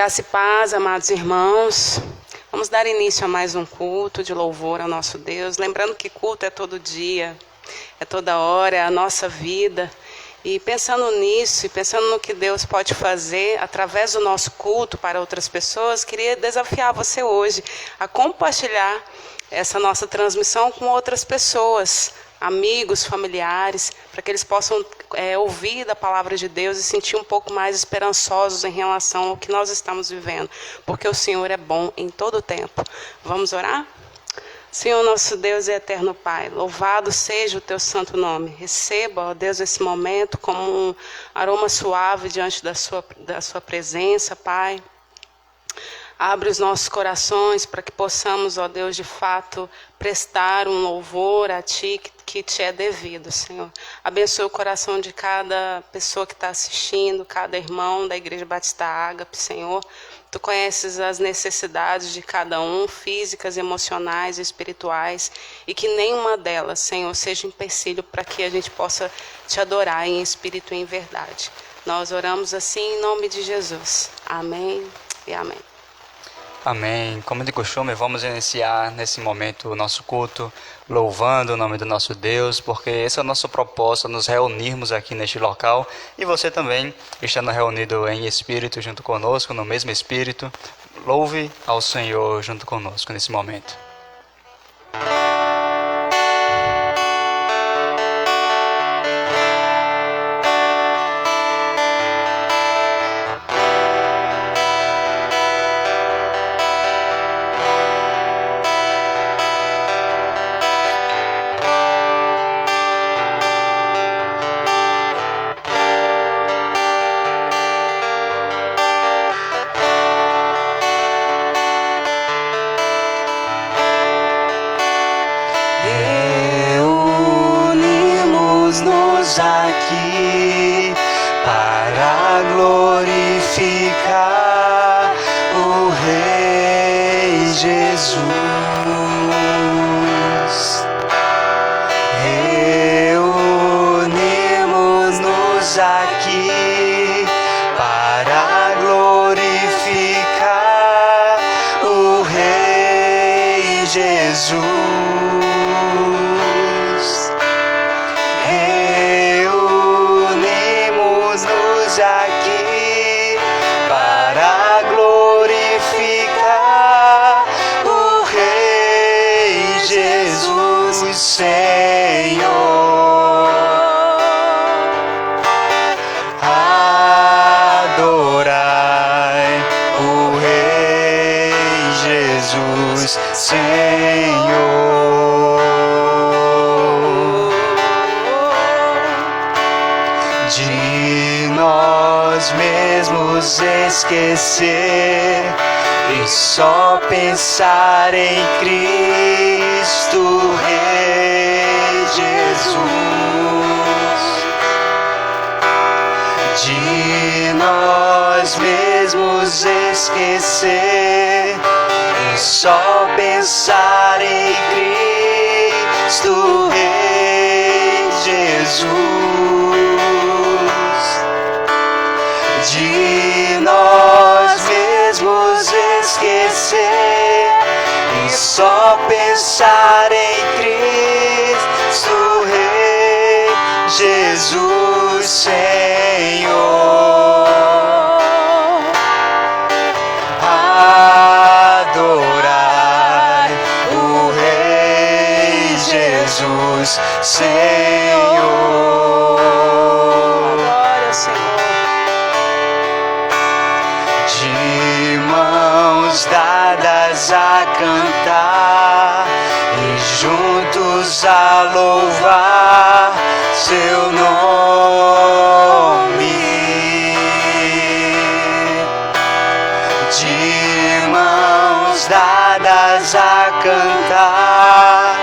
Graça e paz, amados irmãos. Vamos dar início a mais um culto de louvor ao nosso Deus. Lembrando que culto é todo dia, é toda hora, é a nossa vida. E pensando nisso, e pensando no que Deus pode fazer através do nosso culto para outras pessoas, queria desafiar você hoje a compartilhar essa nossa transmissão com outras pessoas, amigos, familiares, para que eles possam ouvir da palavra de Deus e sentir um pouco mais esperançosos em relação ao que nós estamos vivendo, porque o Senhor é bom em todo o tempo. Vamos orar? Senhor, nosso Deus e eterno Pai, louvado seja o teu santo nome. Receba, ó Deus, esse momento como um aroma suave diante da sua presença, Pai. Abre os nossos corações para que possamos, ó Deus, de fato, prestar um louvor a Ti que Te é devido, Senhor. Abençoe o coração de cada pessoa que está assistindo, cada irmão da Igreja Batista Ágape, Senhor. Tu conheces as necessidades de cada um, físicas, emocionais e espirituais, e que nenhuma delas, Senhor, seja empecilho para que a gente possa Te adorar em espírito e em verdade. Nós oramos assim em nome de Jesus. Amém e amém. Amém. Como de costume, vamos iniciar nesse momento o nosso culto, louvando o nome do nosso Deus, porque esse é o nosso propósito, nos reunirmos aqui neste local, e você também, estando reunido em espírito junto conosco, no mesmo espírito, louve ao Senhor junto conosco nesse momento. Aqui para glorificar o Rei Jesus. Reunimos-nos aqui para glorificar o Rei Jesus. Aqui para glorificar o Rei Jesus, Senhor. Adorai o Rei Jesus, Senhor. De nós mesmos esquecer e só pensar em Cristo Rei Jesus. De nós mesmos esquecer e só pensar em Cristo Rei Jesus. De nós mesmos esquecer e só pensar em Cristo Rei Jesus, Senhor. Adorai o Rei Jesus, Senhor. Glória, Senhor. De mãos dadas a cantar e juntos a louvar seu nome. De mãos dadas a cantar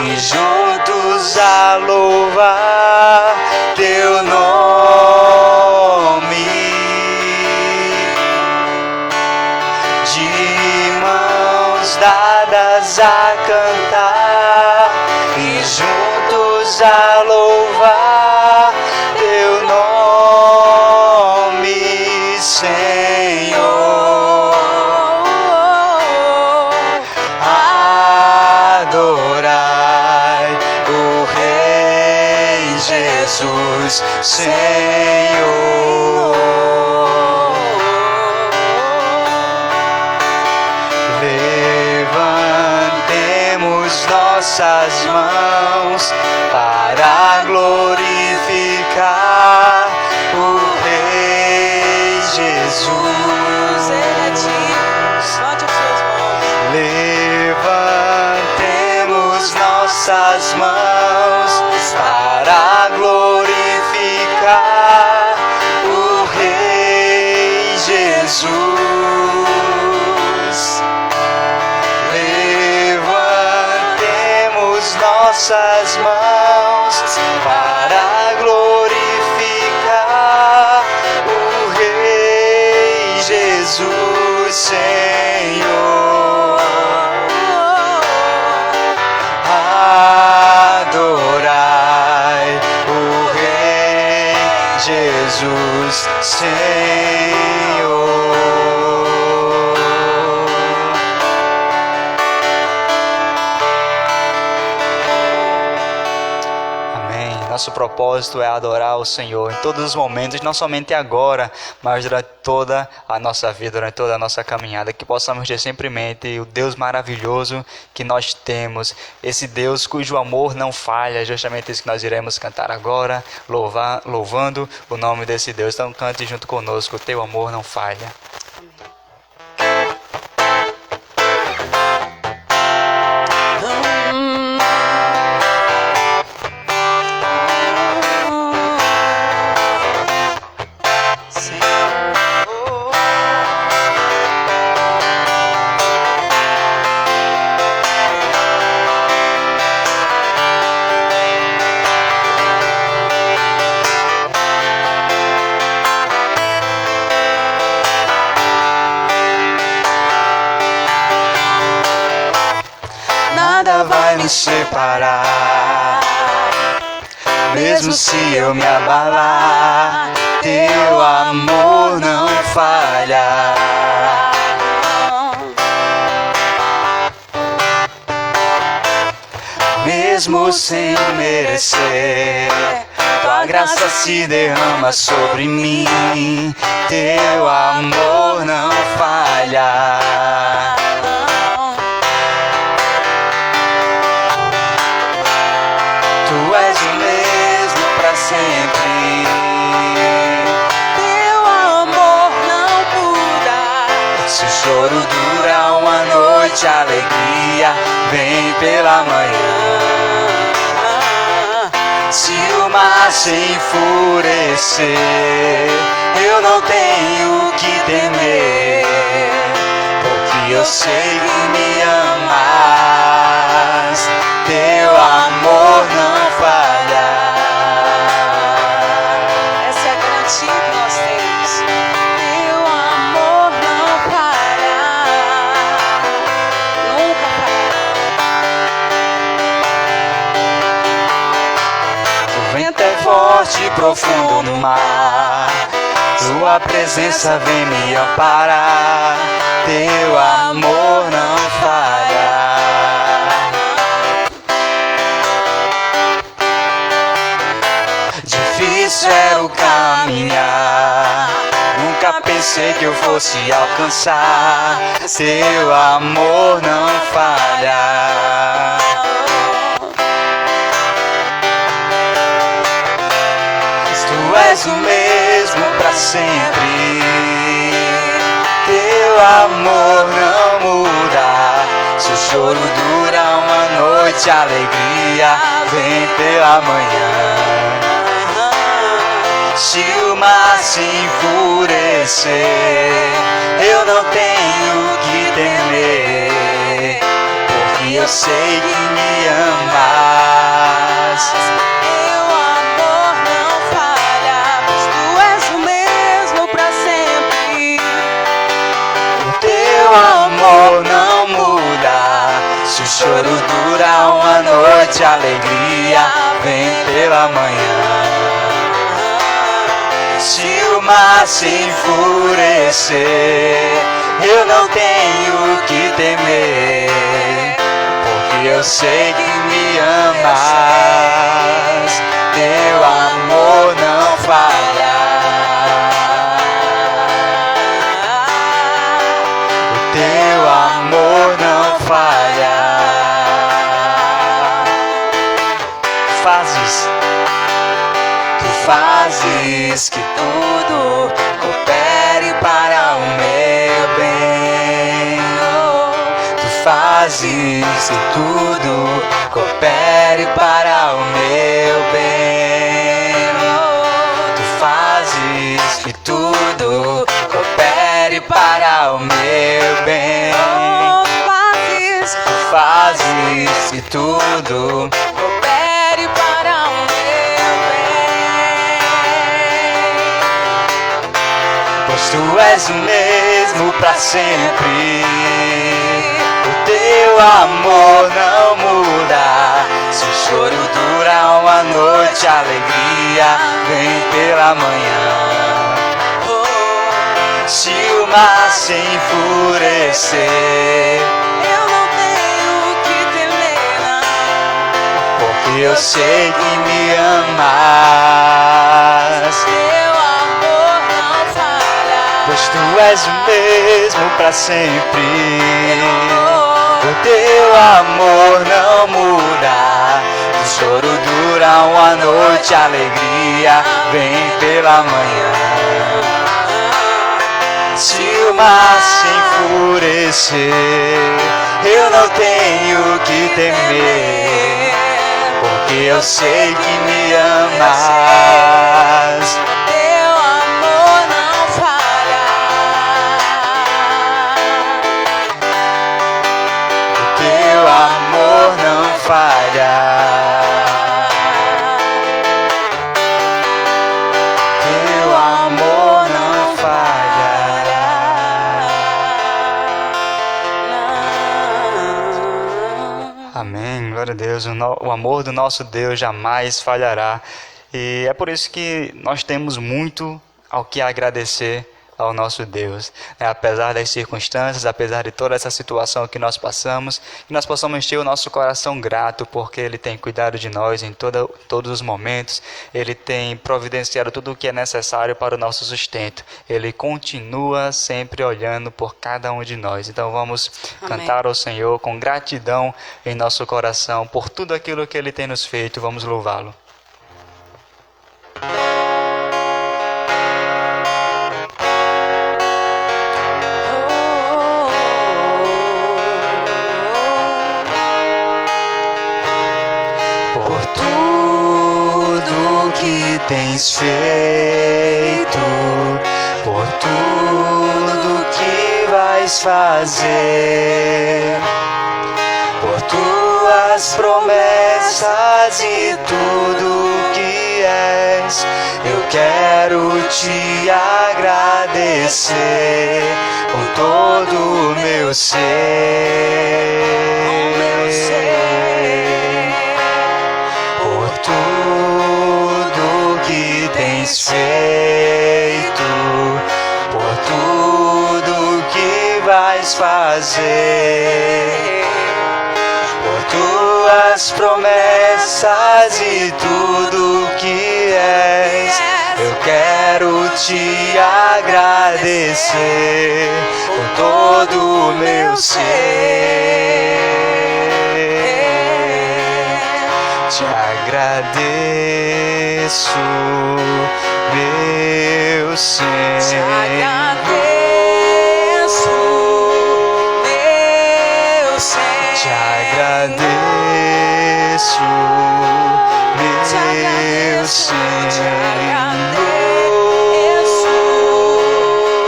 e juntos a louvar teu nome. De mãos dadas a cantar e juntos a louvar Jesus, Senhor. Levantemos nossas mãos para glorificar o Rei Jesus. Ele é digno. Solte as suas mãos. Levantemos nossas mãos para glorificar o Rei Jesus. Levantemos nossas mãos para glorificar o Rei Jesus, Senhor. Adorai o Rei Jesus, Senhor. Amém. Nosso propósito é adorar o Senhor em todos os momentos, não somente agora, mas durante toda a nossa vida, durante toda a nossa caminhada, que possamos ter sempre em mente o Deus maravilhoso que nós temos, esse Deus cujo amor não falha, justamente isso que nós iremos cantar agora, louvando o nome desse Deus. Então cante junto conosco, o teu amor não falha. Nada vai nos separar, mesmo se eu me abalar, teu amor não falha. Mesmo sem merecer, tua graça se derrama sobre mim, teu amor não falha. Tu és o mesmo pra sempre, Teu amor não muda. se o choro dura uma noite, a alegria vem pela manhã. Se o mar se enfurecer, eu não tenho que temer, porque eu sei que me amas, teu amor não falha. Essa é a garantia que nós temos. Teu amor não falha. Nunca falha. O vento é forte e profundo no mar, tua presença vem me amparar, teu amor não falha. Difícil era o caminhar, nunca pensei que eu fosse alcançar, teu amor não falha. Tu és o mesmo pra sempre, teu amor não muda. Se o choro dura uma noite, a alegria vem pela manhã. Se o mar se enfurecer, eu não tenho que temer, porque eu sei que me amas. Teu amor não falha, pois tu és o mesmo pra sempre. O teu amor não muda. Se o choro dura uma noite, a alegria vem pela manhã. Se o mar se enfurecer, eu não tenho que temer, porque eu sei que me amas. Teu fazes que tudo coopere para o meu bem. Tu fazes que tudo coopere para o meu bem. Tu fazes que tudo coopere para o meu bem. Tu fazes que tudo coopere para o meu bem. Pois tu és o mesmo pra sempre. O teu amor não muda. Se o choro dura uma noite, a alegria vem pela manhã. Se o mar se enfurecer, Eu não tenho que temer, não. porque eu sei que me amas. Teu amor não falha. Pois tu és o mesmo pra sempre. O teu amor não muda. O choro dura uma noite, a alegria vem pela manhã. Se o mar se enfurecer, eu não tenho que temer, porque eu sei que me amas. Teu amor não falha. O teu amor não falha. Teu amor não falha. Amém, glória a Deus. O amor do nosso Deus jamais falhará. E é por isso que nós temos muito ao que agradecer ao nosso Deus. Apesar das circunstâncias, apesar de toda essa situação que nós passamos, que nós possamos ter o nosso coração grato, porque Ele tem cuidado de nós em todos os momentos. Ele tem providenciado tudo o que é necessário para o nosso sustento. Ele continua sempre olhando por cada um de nós. Então vamos Amém. cantar ao Senhor com gratidão em nosso coração por tudo aquilo que Ele tem nos feito. Vamos louvá-lo. Por tudo que tens feito, por tudo que vais fazer, por tuas promessas e tudo que és, eu quero te agradecer com todo o meu ser. Por tudo que tens feito, por tudo que vais fazer, por tuas promessas e tudo que és, eu quero te agradecer com todo o meu ser. Te agradeço, meu Senhor. Te agradeço, meu Senhor. Te agradeço, meu Senhor. Te agradeço,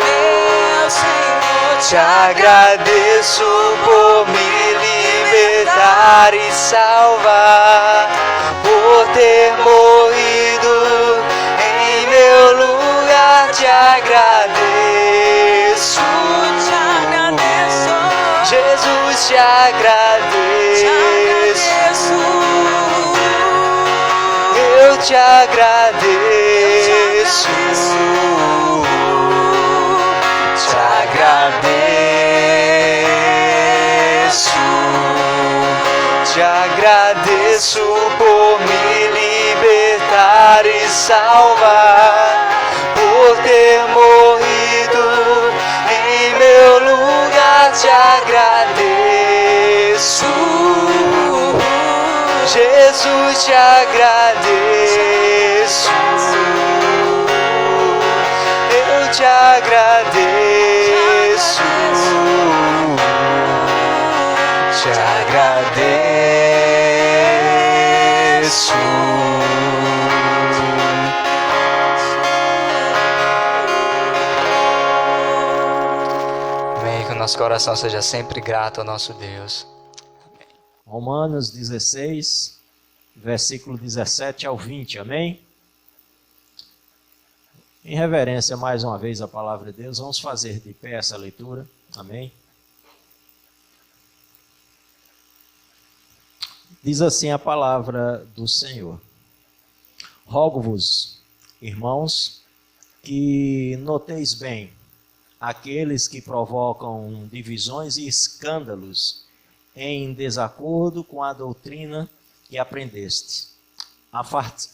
meu Senhor. Te agradeço por me libertar e salvar, por ter morrido em meu lugar. Te agradeço, Jesus, te agradeço, eu te agradeço, te agradeço, te agradeço por me libertar e salvar, por ter morrido em meu lugar. Te agradeço, Jesus, te agradeço. te agradeço, te agradeço. Amém, que o nosso coração seja sempre grato ao nosso Deus. Romanos 16, versículo 17 ao 20, amém? Em reverência mais uma vez à palavra de Deus, vamos fazer de pé essa leitura, amém? Diz assim a palavra do Senhor: rogo-vos, irmãos, que noteis bem aqueles que provocam divisões e escândalos em desacordo com a doutrina que aprendeste.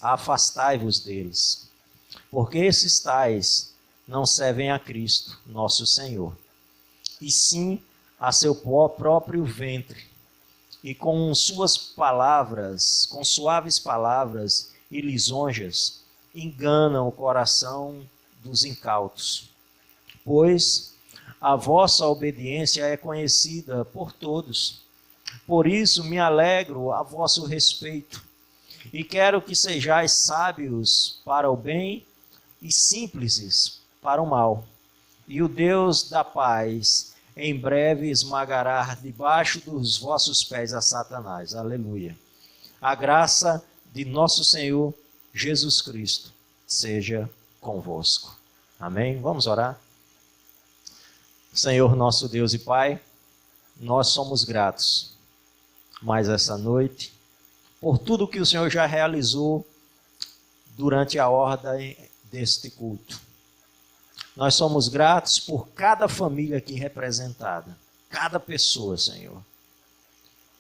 Afastai-vos deles, porque esses tais não servem a Cristo, nosso Senhor, e sim a seu próprio ventre, e com suas palavras, com suaves palavras e lisonjas, enganam o coração dos incautos. Pois a vossa obediência é conhecida por todos. Por isso me alegro a vosso respeito, e quero que sejais sábios para o bem e simples para o mal. E o Deus da paz em breve esmagará debaixo dos vossos pés a Satanás. Aleluia. A graça de nosso Senhor Jesus Cristo seja convosco. Amém? Vamos orar? Senhor nosso Deus e Pai, nós somos gratos mais essa noite por tudo que o Senhor já realizou durante a ordem deste culto. Nós somos gratos por cada família aqui representada, cada pessoa, Senhor.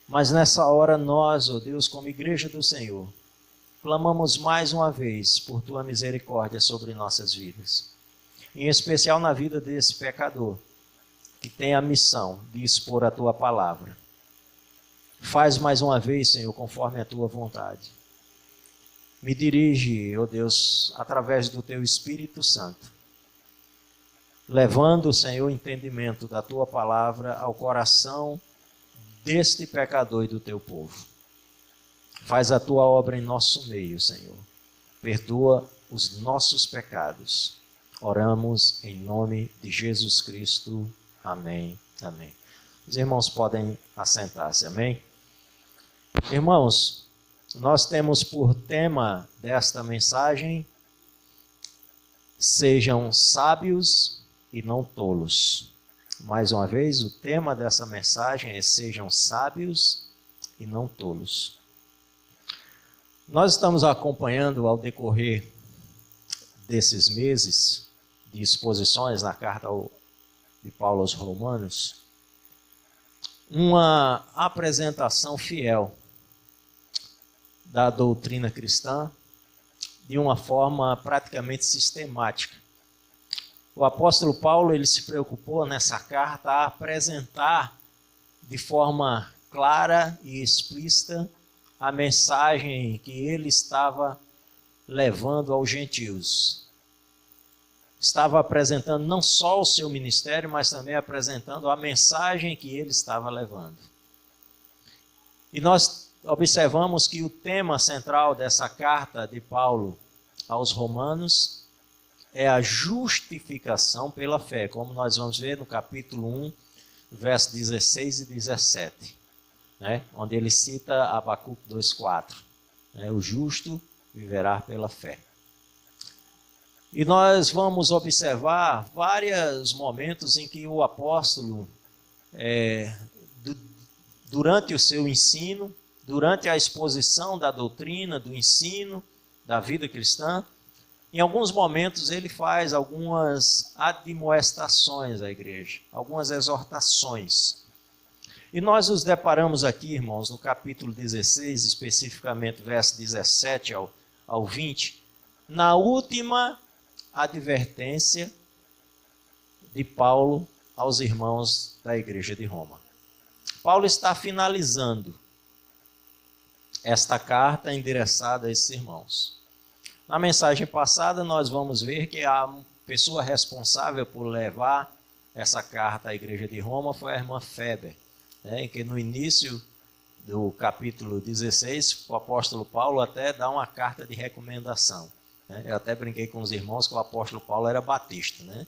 Mas nessa hora nós, ó Deus, como igreja do Senhor, clamamos mais uma vez por Tua misericórdia sobre nossas vidas. Em especial na vida desse pecador, que tem a missão de expor a Tua palavra. Faz mais uma vez, Senhor, conforme a Tua vontade. Me dirige, ó Deus, através do Teu Espírito Santo, levando, Senhor, o entendimento da Tua palavra ao coração deste pecador e do Teu povo. Faz a Tua obra em nosso meio, Senhor. Perdoa os nossos pecados. Oramos em nome de Jesus Cristo. Amém. Amém. Os irmãos podem assentar-se. Amém. Irmãos, nós temos por tema desta mensagem: sejam sábios e não tolos. Mais uma vez, o tema dessa mensagem é: sejam sábios e não tolos. Nós estamos acompanhando ao decorrer desses meses de exposições na carta de Paulo aos Romanos, uma apresentação fiel da doutrina cristã de uma forma praticamente sistemática. O apóstolo Paulo, ele se preocupou nessa carta a apresentar de forma clara e explícita a mensagem que ele estava levando aos gentios. Estava apresentando não só o seu ministério, mas também apresentando a mensagem que ele estava levando. E nós observamos que o tema central dessa carta de Paulo aos Romanos é a justificação pela fé, como nós vamos ver no capítulo 1, versos 16 e 17, né? Onde ele cita Abacuque 2,4. O justo viverá pela fé. E nós vamos observar vários momentos em que o apóstolo, durante o seu ensino, durante a exposição da doutrina, do ensino, da vida cristã, em alguns momentos ele faz algumas admoestações à igreja, algumas exortações. E nós nos deparamos aqui, irmãos, no capítulo 16, especificamente verso 17 ao 20, na última advertência de Paulo aos irmãos da igreja de Roma. Paulo está finalizando esta carta endereçada a esses irmãos. Na mensagem passada nós vamos ver que há pessoa responsável por levar essa carta à igreja de Roma foi a irmã Feber, né, em que no início do capítulo 16, o apóstolo Paulo até dá uma carta de recomendação. Né? Eu até brinquei com os irmãos que o apóstolo Paulo era batista. Né?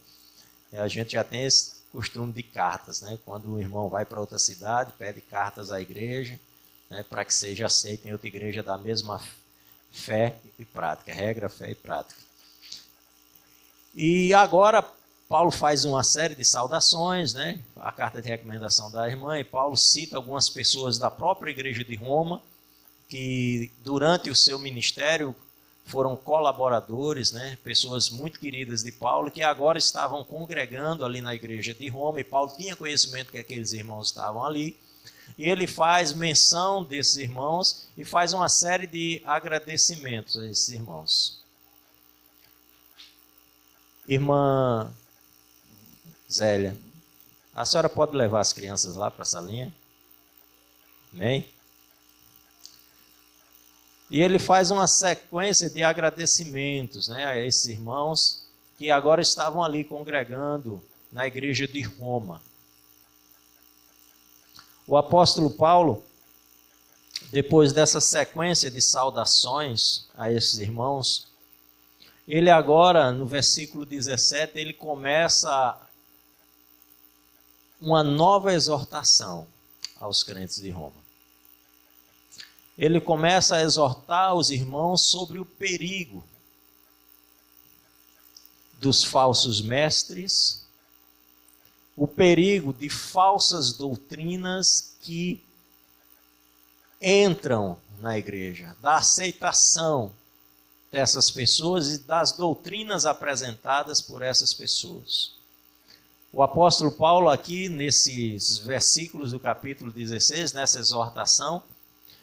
E a gente já tem esse costume de cartas. Né? Quando o irmão vai para outra cidade, pede cartas à igreja, né, para que seja aceito em outra igreja da mesma fé e prática. Regra, fé e prática. E agora Paulo faz uma série de saudações, né? A carta de recomendação da irmã, e Paulo cita algumas pessoas da própria igreja de Roma, que durante o seu ministério foram colaboradores, né? Pessoas muito queridas de Paulo, que agora estavam congregando ali na igreja de Roma, e Paulo tinha conhecimento que aqueles irmãos estavam ali, e ele faz menção desses irmãos e faz uma série de agradecimentos a esses irmãos. Irmã Zélia, a senhora pode levar as crianças lá para a salinha? Amém? E ele faz uma sequência de agradecimentos, né, a esses irmãos que agora estavam ali congregando na igreja de Roma. O apóstolo Paulo, depois dessa sequência de saudações a esses irmãos, ele agora, no versículo 17, ele começa uma nova exortação aos crentes de Roma. Ele começa a exortar os irmãos sobre o perigo dos falsos mestres, o perigo de falsas doutrinas que entram na igreja, da aceitação dessas pessoas e das doutrinas apresentadas por essas pessoas. O apóstolo Paulo aqui, nesses versículos do capítulo 16, nessa exortação,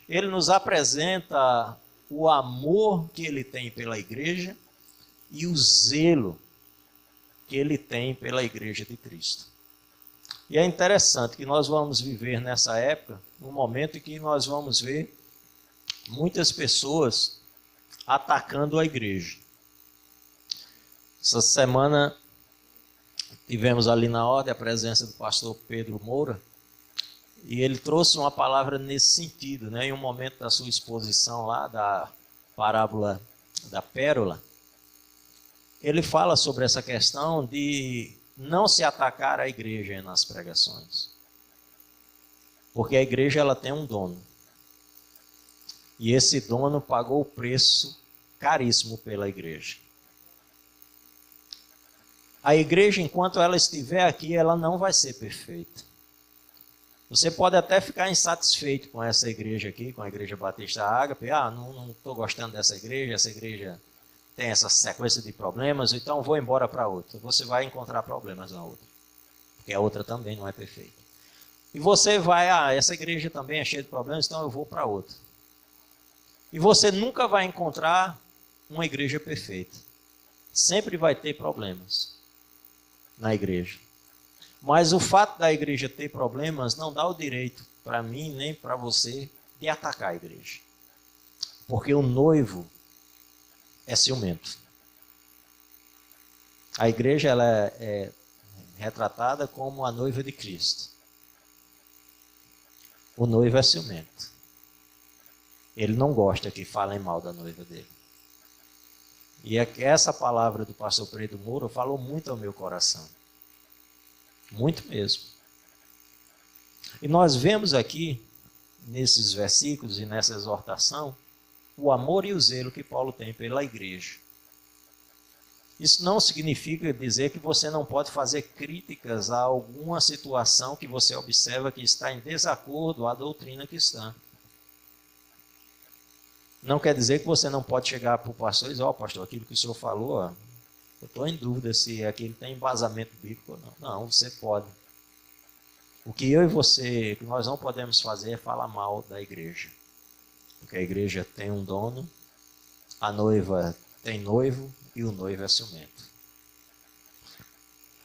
ele nos apresenta o amor que ele tem pela igreja e o zelo que ele tem pela igreja de Cristo. E é interessante que nós vamos viver nessa época, um momento em que nós vamos ver muitas pessoas atacando a igreja. Essa semana tivemos ali na ordem a presença do pastor Pedro Moura, e ele trouxe uma palavra nesse sentido, né? Em um momento da sua exposição lá, da parábola da pérola, ele fala sobre essa questão de não se atacar a igreja nas pregações. Porque a igreja ela tem um dono. E esse dono pagou o preço caríssimo pela igreja. A igreja, enquanto ela estiver aqui, ela não vai ser perfeita. Você pode até ficar insatisfeito com essa igreja aqui, com a Igreja Batista Ágape. Não estou gostando dessa igreja, essa igreja tem essa sequência de problemas, então vou embora para outra. Você vai encontrar problemas na outra, porque a outra também não é perfeita. E você vai, essa igreja também é cheia de problemas, então eu vou para outra. E você nunca vai encontrar uma igreja perfeita. Sempre vai ter problemas na igreja. Mas o fato da igreja ter problemas não dá o direito para mim nem para você de atacar a igreja. Porque o noivo é ciumento. A igreja ela é retratada como a noiva de Cristo. O noivo é ciumento. Ele não gosta que falem mal da noiva dele. E essa palavra do pastor Pedro Moura falou muito ao meu coração. Muito mesmo. E nós vemos aqui, nesses versículos e nessa exortação, o amor e o zelo que Paulo tem pela igreja. Isso não significa dizer que você não pode fazer críticas a alguma situação que você observa que está em desacordo à doutrina cristã. Não quer dizer que você não pode chegar para o pastor e dizer, pastor, aquilo que o senhor falou, eu estou em dúvida se aquilo tem embasamento bíblico ou não. Não, você pode. O que eu e você, que nós não podemos fazer é falar mal da igreja. Porque a igreja tem um dono, a noiva tem noivo e o noivo é ciumento.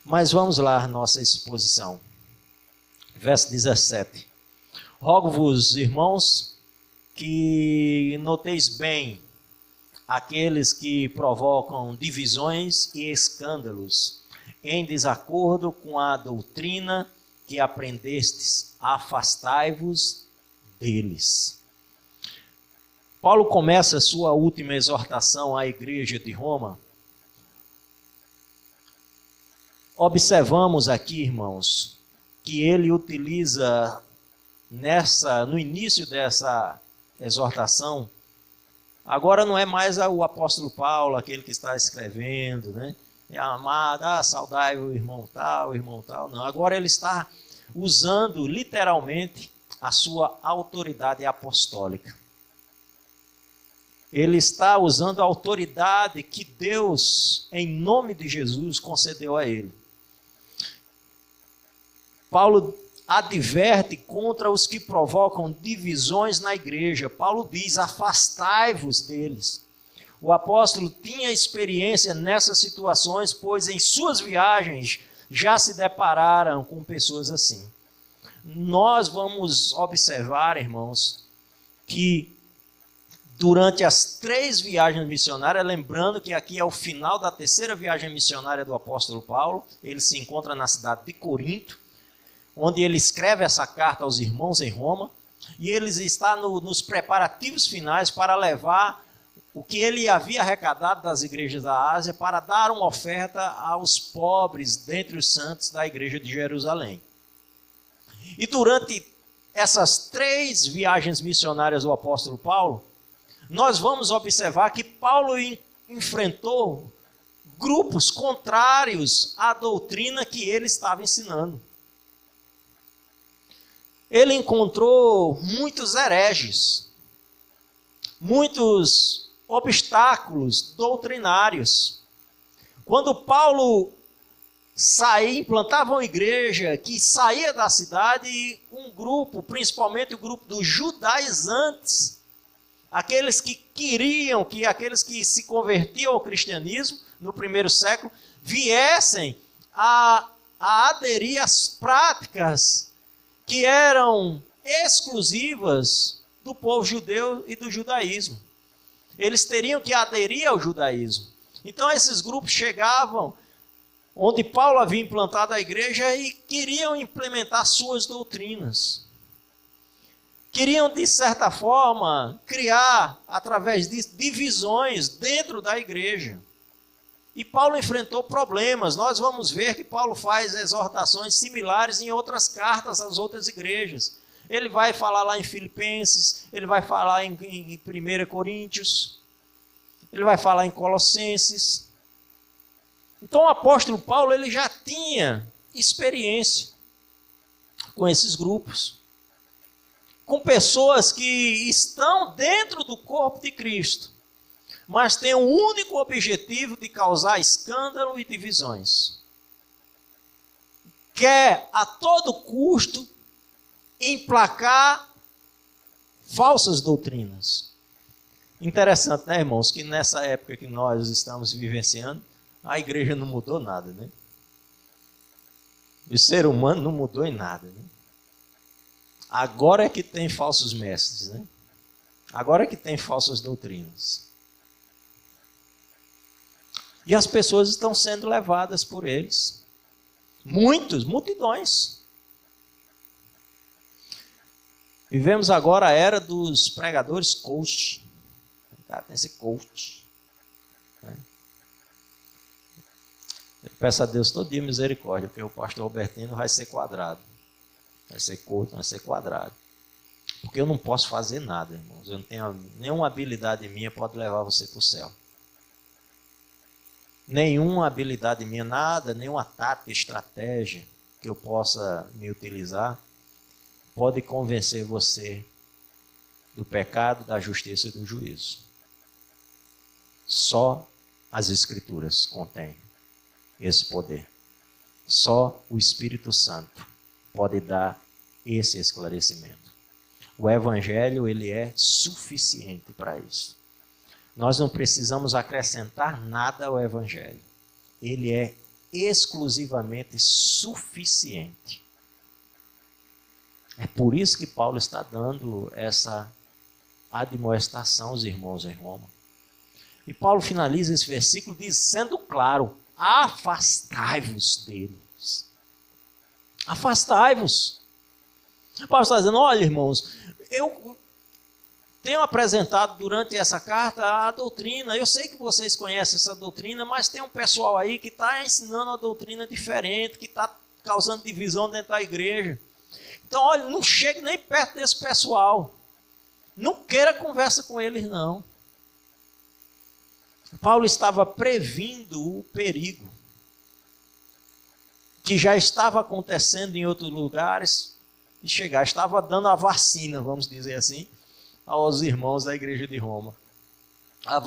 Mas vamos lá, nossa exposição. Verso 17. Rogo-vos, irmãos, que noteis bem aqueles que provocam divisões e escândalos, em desacordo com a doutrina que aprendestes, afastai-vos deles. Paulo começa sua última exortação à igreja de Roma. Observamos aqui, irmãos, que ele utiliza no início dessa exortação, agora não é mais o apóstolo Paulo, aquele que está escrevendo, né? Amado, saudai o irmão tal, não. Agora ele está usando literalmente a sua autoridade apostólica. Ele está usando a autoridade que Deus, em nome de Jesus, concedeu a ele. Paulo adverte contra os que provocam divisões na igreja. Paulo diz, afastai-vos deles. O apóstolo tinha experiência nessas situações, pois em suas viagens já se depararam com pessoas assim. Nós vamos observar, irmãos, que durante as 3 viagens missionárias, lembrando que aqui é o final da 3ª viagem missionária do apóstolo Paulo, ele se encontra na cidade de Corinto, onde ele escreve essa carta aos irmãos em Roma, e ele está nos preparativos finais para levar o que ele havia arrecadado das igrejas da Ásia para dar uma oferta aos pobres dentre os santos da igreja de Jerusalém. E durante essas 3 viagens missionárias do apóstolo Paulo, nós vamos observar que Paulo enfrentou grupos contrários à doutrina que ele estava ensinando. Ele encontrou muitos hereges, muitos obstáculos doutrinários. Quando Paulo implantava uma igreja que saía da cidade, um grupo, principalmente o grupo dos judaizantes, aqueles que queriam que aqueles que se convertiam ao cristianismo no primeiro século viessem a aderir às práticas que eram exclusivas do povo judeu e do judaísmo. Eles teriam que aderir ao judaísmo. Então esses grupos chegavam onde Paulo havia implantado a igreja e queriam implementar suas doutrinas. Queriam, de certa forma, criar, através disso, divisões dentro da igreja. E Paulo enfrentou problemas. Nós vamos ver que Paulo faz exortações similares em outras cartas às outras igrejas. Ele vai falar lá em Filipenses, ele vai falar em 1 Coríntios, ele vai falar em Colossenses. Então o apóstolo Paulo ele já tinha experiência com esses grupos, com pessoas que estão dentro do corpo de Cristo, mas têm o único objetivo de causar escândalo e divisões. Quer a todo custo emplacar falsas doutrinas. Interessante, né, irmãos, que nessa época que nós estamos vivenciando, a igreja não mudou nada, né? O ser humano não mudou em nada, né? Agora é que tem falsos mestres, né? Agora é que tem falsas doutrinas. E as pessoas estão sendo levadas por eles. Multidões. Vivemos agora a era dos pregadores coach. Tem esse coach. Eu peço a Deus todo dia misericórdia, porque o pastor Robertino vai ser quadrado. Vai ser coach, vai ser quadrado. Porque eu não posso fazer nada, irmãos. Eu não tenho nenhuma habilidade minha pode levar você para o céu. Nenhuma habilidade minha, nada, nenhuma tática, estratégia que eu possa me utilizar pode convencer você do pecado, da justiça e do juízo. Só as Escrituras contêm esse poder. Só o Espírito Santo pode dar esse esclarecimento. O Evangelho, ele é suficiente para isso. Nós não precisamos acrescentar nada ao Evangelho. Ele é exclusivamente suficiente. É por isso que Paulo está dando essa admoestação aos irmãos em Roma. E Paulo finaliza esse versículo dizendo claro: afastai-vos deles. Afastai-vos. Paulo está dizendo: olha, irmãos, eu tenho apresentado durante essa carta a doutrina. Eu sei que vocês conhecem essa doutrina, mas tem um pessoal aí que está ensinando uma doutrina diferente, que está causando divisão dentro da igreja. Então, olha, não chegue nem perto desse pessoal. Não queira conversa com eles, não. Paulo estava previndo o perigo que já estava acontecendo em outros lugares e chegar. Estava dando a vacina, vamos dizer assim, aos irmãos da igreja de Roma. A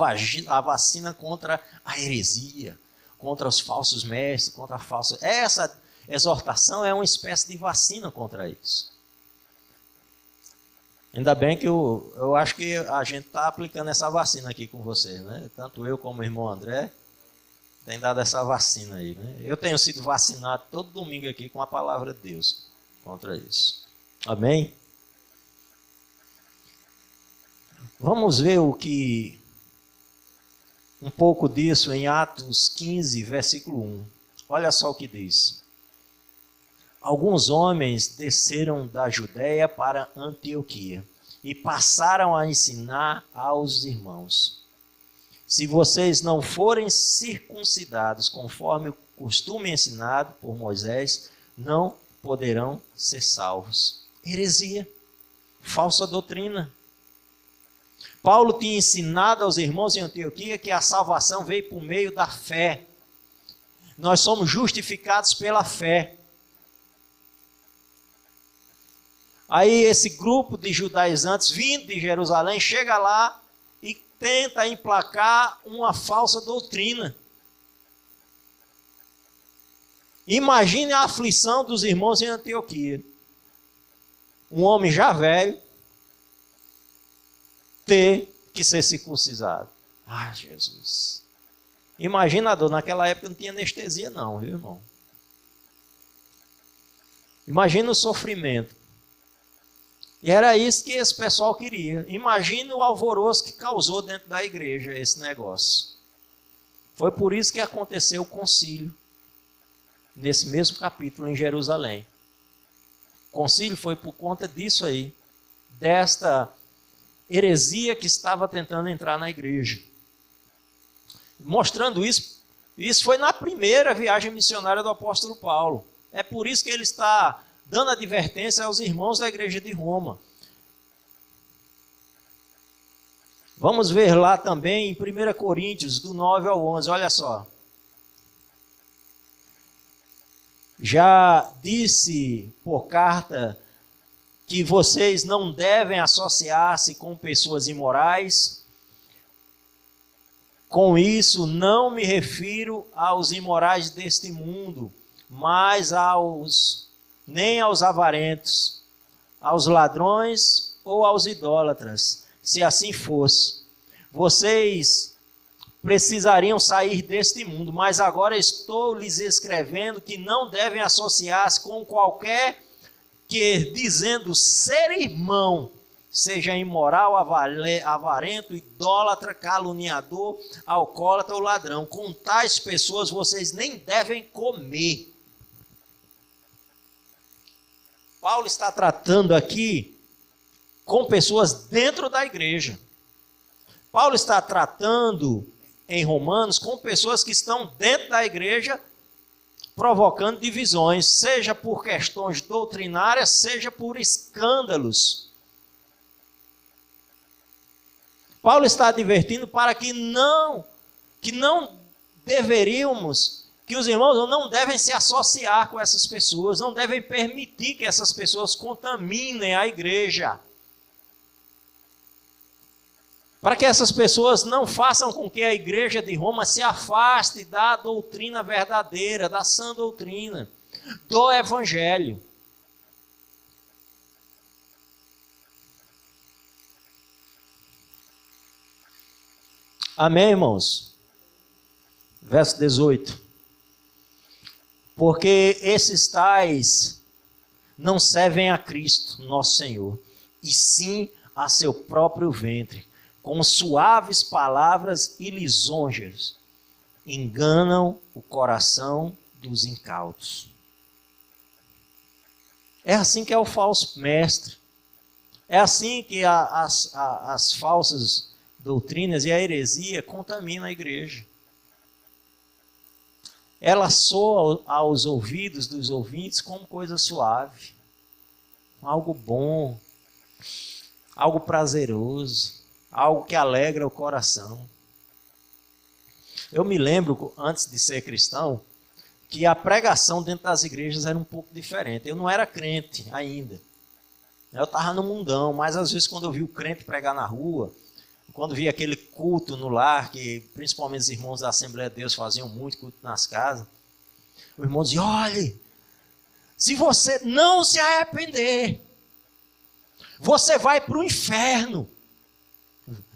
vacina contra a heresia, contra os falsos mestres, contra a falsa... Essa exortação é uma espécie de vacina contra isso. Ainda bem que eu acho que a gente está aplicando essa vacina aqui com vocês, né? Tanto eu como o irmão André tem dado essa vacina aí, né? Eu tenho sido vacinado todo domingo aqui com a palavra de Deus contra isso. Amém? Vamos ver um pouco disso em Atos 15, versículo 1. Olha só o que diz. Alguns homens desceram da Judéia para Antioquia e passaram a ensinar aos irmãos: se vocês não forem circuncidados conforme o costume ensinado por Moisés, não poderão ser salvos. Heresia, falsa doutrina. Paulo tinha ensinado aos irmãos em Antioquia que a salvação veio por meio da fé. Nós somos justificados pela fé. Aí esse grupo de judaizantes vindo de Jerusalém chega lá e tenta emplacar uma falsa doutrina. Imagine a aflição dos irmãos em Antioquia. Um homem já velho ter que ser circuncisado. Ah, Jesus. Imagina a dor. Naquela época não tinha anestesia não, viu, irmão? Imagina o sofrimento. E era isso que esse pessoal queria. Imagina o alvoroço que causou dentro da igreja esse negócio. Foi por isso que aconteceu o concílio, nesse mesmo capítulo em Jerusalém. O concílio foi por conta disso aí, desta heresia que estava tentando entrar na igreja. Mostrando isso foi na primeira viagem missionária do apóstolo Paulo. É por isso que ele está dando advertência aos irmãos da igreja de Roma. Vamos ver lá também em 1 Coríntios, do 9 ao 11, olha só. Já disse por carta que vocês não devem associar-se com pessoas imorais. Com isso, não me refiro aos imorais deste mundo, mas nem aos avarentos, aos ladrões ou aos idólatras. Se assim fosse, vocês precisariam sair deste mundo, mas agora estou lhes escrevendo que não devem associar-se com qualquer que, dizendo ser irmão, seja imoral, avarento, idólatra, caluniador, alcoólatra ou ladrão. Com tais pessoas vocês nem devem comer. Paulo está tratando aqui com pessoas dentro da igreja. Paulo está tratando em Romanos com pessoas que estão dentro da igreja, provocando divisões, seja por questões doutrinárias, seja por escândalos. Paulo está advertindo para que não deveríamos, que os irmãos não devem se associar com essas pessoas, não devem permitir que essas pessoas contaminem a igreja. Para que essas pessoas não façam com que a igreja de Roma se afaste da doutrina verdadeira, da sã doutrina, do evangelho. Amém, irmãos? Verso 18. Porque esses tais não servem a Cristo, nosso Senhor, e sim a seu próprio ventre, com suaves palavras e lisonjas, enganam o coração dos incautos. É assim que é o falso mestre. É assim que as falsas doutrinas e a heresia contaminam a igreja. Ela soa aos ouvidos dos ouvintes como coisa suave, algo bom, algo prazeroso, algo que alegra o coração. Eu me lembro, antes de ser cristão, que a pregação dentro das igrejas era um pouco diferente. Eu não era crente ainda. Eu estava no mundão, mas às vezes quando eu vi o crente pregar na rua, quando vi aquele culto no lar, que principalmente os irmãos da Assembleia de Deus faziam muito culto nas casas, o irmão dizia, olhe, se você não se arrepender, você vai para o inferno.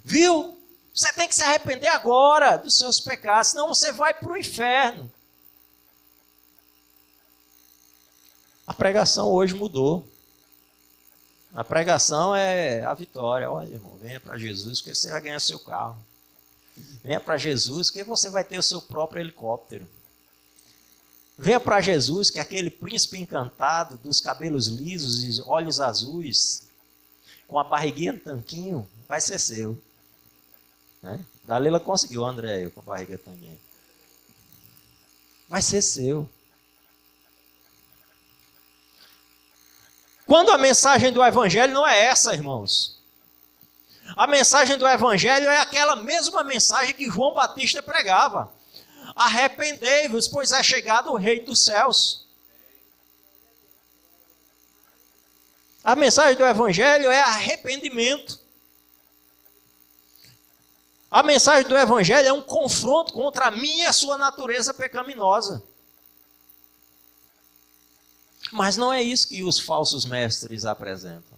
Viu? Você tem que se arrepender agora dos seus pecados, senão você vai para o inferno. A pregação hoje mudou. A pregação é a vitória. Olha, irmão, venha para Jesus que você vai ganhar seu carro. Venha para Jesus que você vai ter o seu próprio helicóptero. Venha para Jesus que aquele príncipe encantado dos cabelos lisos e olhos azuis, com a barriguinha no tanquinho, vai ser seu. Né? Dalila conseguiu, André, com a barriga também. Vai ser seu. Quando a mensagem do Evangelho não é essa, irmãos. A mensagem do Evangelho é aquela mesma mensagem que João Batista pregava. Arrependei-vos, pois é chegado o Rei dos céus. A mensagem do Evangelho é arrependimento. A mensagem do Evangelho é um confronto contra a minha e a sua natureza pecaminosa. Mas não é isso que os falsos mestres apresentam.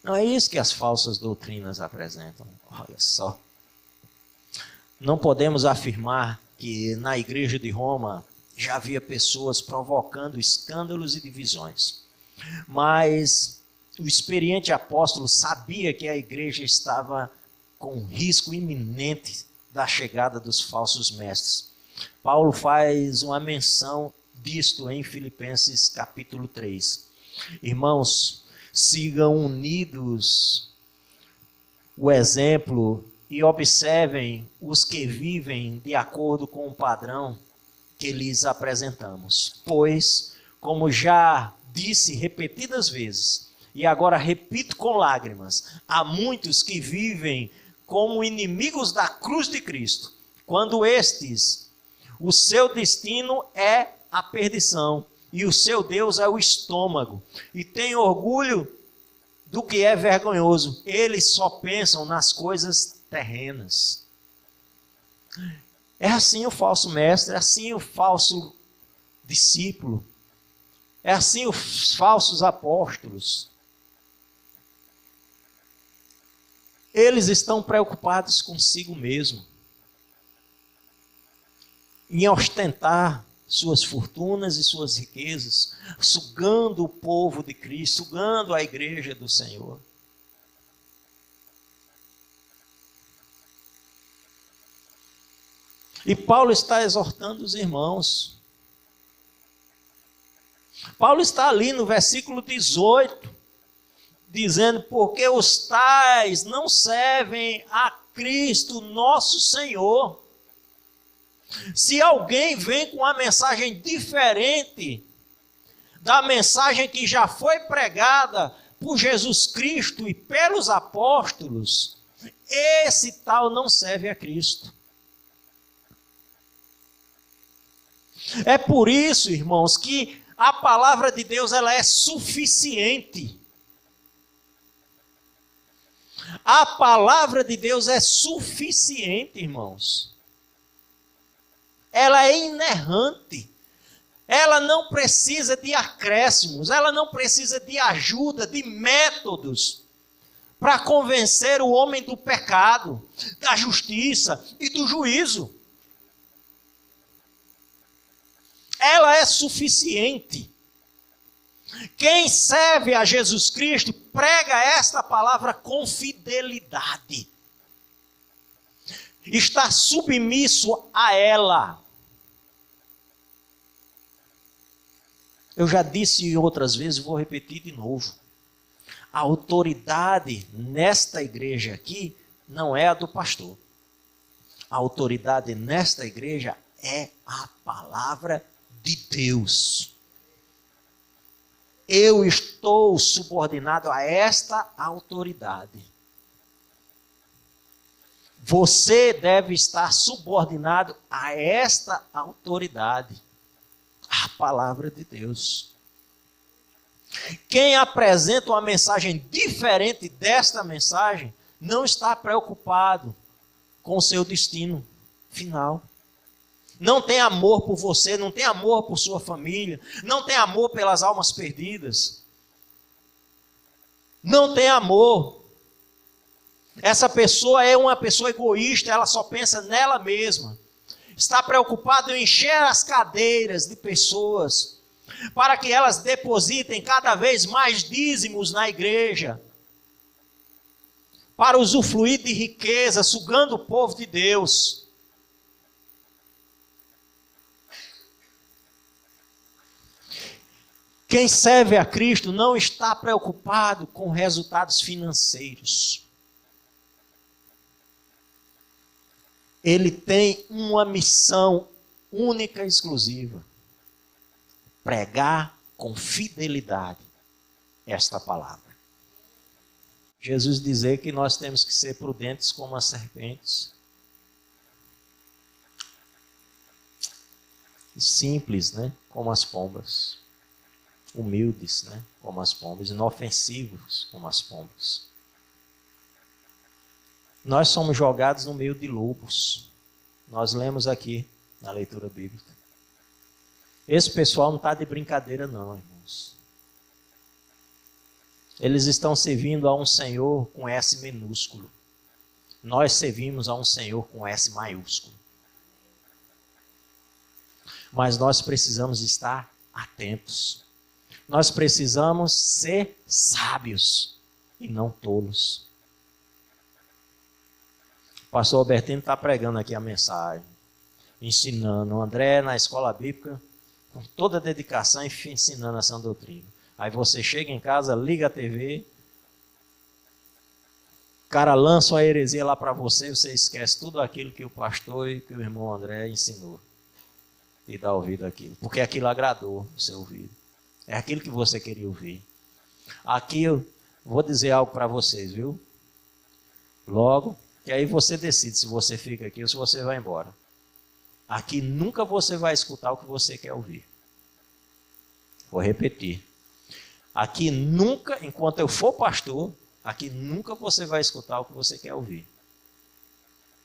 Não é isso que as falsas doutrinas apresentam. Olha só. Não podemos afirmar que na igreja de Roma já havia pessoas provocando escândalos e divisões. Mas o experiente apóstolo sabia que a igreja estava com risco iminente da chegada dos falsos mestres. Paulo faz uma menção disto em Filipenses capítulo 3. Irmãos, sigam unidos o exemplo e observem os que vivem de acordo com o padrão que lhes apresentamos. Pois, como já disse repetidas vezes, e agora repito com lágrimas, há muitos que vivem como inimigos da cruz de Cristo, quando estes, o seu destino é a perdição, e o seu Deus é o estômago, e tem orgulho do que é vergonhoso. Eles só pensam nas coisas terrenas. É assim o falso mestre, é assim o falso discípulo, é assim os falsos apóstolos. Eles estão preocupados consigo mesmo, em ostentar suas fortunas e suas riquezas, sugando o povo de Cristo, sugando a igreja do Senhor. E Paulo está exortando os irmãos. Paulo está ali no versículo 18, dizendo, porque os tais não servem a Cristo nosso Senhor. Se alguém vem com uma mensagem diferente da mensagem que já foi pregada por Jesus Cristo e pelos apóstolos, esse tal não serve a Cristo. É por isso, irmãos, que a palavra de Deus ela é suficiente. A palavra de Deus é suficiente, irmãos. Ela é inerrante. Ela não precisa de acréscimos, ela não precisa de ajuda, de métodos para convencer o homem do pecado, da justiça e do juízo. Ela é suficiente. Quem serve a Jesus Cristo prega esta palavra com fidelidade. Está submisso a ela. Eu já disse outras vezes, vou repetir de novo. A autoridade nesta igreja aqui não é a do pastor. A autoridade nesta igreja é a palavra de Deus. Eu estou subordinado a esta autoridade. Você deve estar subordinado a esta autoridade. A palavra de Deus. Quem apresenta uma mensagem diferente desta mensagem não está preocupado com o seu destino final. Não tem amor por você, não tem amor por sua família, não tem amor pelas almas perdidas. Não tem amor. Essa pessoa é uma pessoa egoísta, ela só pensa nela mesma. Está preocupado em encher as cadeiras de pessoas, para que elas depositem cada vez mais dízimos na igreja, para usufruir de riqueza, sugando o povo de Deus. Quem serve a Cristo não está preocupado com resultados financeiros. Ele tem uma missão única e exclusiva. Pregar com fidelidade esta palavra. Jesus dizer que nós temos que ser prudentes como as serpentes. E simples, né? Como as pombas. Humildes, né? Como as pombas. Inofensivos como as pombas. Nós somos jogados no meio de lobos. Nós lemos aqui na leitura bíblica. Esse pessoal não está de brincadeira não, irmãos. Eles estão servindo a um Senhor com S minúsculo. Nós servimos a um Senhor com S maiúsculo. Mas nós precisamos estar atentos. Nós precisamos ser sábios e não tolos. O pastor Albertino está pregando aqui a mensagem, ensinando. O André na escola bíblica, com toda a dedicação, e ensinando essa doutrina. Aí você chega em casa, liga a TV, o cara lança uma heresia lá para você, você esquece tudo aquilo que o pastor e que o irmão André ensinou. E dá ouvido àquilo, porque aquilo agradou o seu ouvido. É aquilo que você queria ouvir. Aqui eu vou dizer algo para vocês, viu? Logo, que aí você decide se você fica aqui ou se você vai embora. Aqui nunca você vai escutar o que você quer ouvir. Vou repetir. Aqui nunca, enquanto eu for pastor, aqui nunca você vai escutar o que você quer ouvir.